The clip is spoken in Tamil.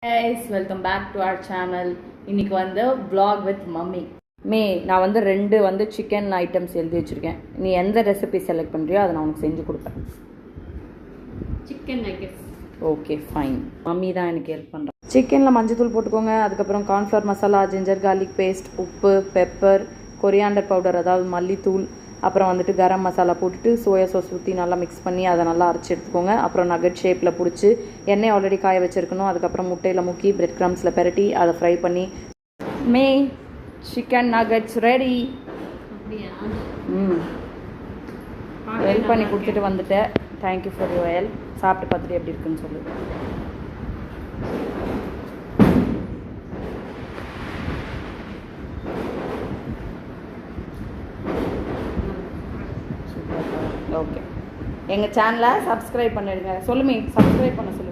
guys, welcome back to our channel. இன்னைக்கு வந்து vlog with mummy. நான் வந்து ரெண்டு வந்து சிக்கன் ஐட்டம்ஸ் எழுதி வச்சிருக்கேன். நீ எந்த ரெசிபி செலக்ட் பண்றியோ அதை நான் உனக்கு செஞ்சு கொடுப்பேன். Chicken nuggets. Okay fine. Mummy தான் எனக்கு ஹெல்ப் பண்ணுறேன். சிக்கனில் மஞ்சத்தூள் போட்டுக்கோங்க. அதுக்கப்புறம் cornflour masala, ginger garlic paste, உப்பு, பெப்பர், கொரியாண்டர் பவுடர் அதாவது மல்லித்தூள், அப்புறம் வந்துட்டு கரம் மசாலா போட்டுட்டு சோயா சாஸ் ஊற்றி நல்லா மிக்ஸ் பண்ணி அதை நல்லா அரைச்சி எடுத்துக்கோங்க. அப்புறம் நகட் ஷேப்பில் பிடிச்சி எண்ணெய் ஆல்ரெடி காய வச்சுருக்கணும். அதுக்கப்புறம் முட்டையில் முக்கி பிரெட் க்ரம்ஸில் பெரட்டி அதை ஃப்ரை பண்ணி சிக்கன் நகட்ஸ் ரெடி. ஹெல்ப் பண்ணி கொடுத்துட்டு வந்துட்டேன். Thank you for your help. சாப்பிட்டு பார்த்துட்டு எப்படி இருக்குன்னு சொல்லு. ஓகே, எங்கள் சேனலை சப்ஸ்கிரைப் பண்ணிடுங்க. சொல்லுமே, சப்ஸ்கிரைப் பண்ண சொல்லு.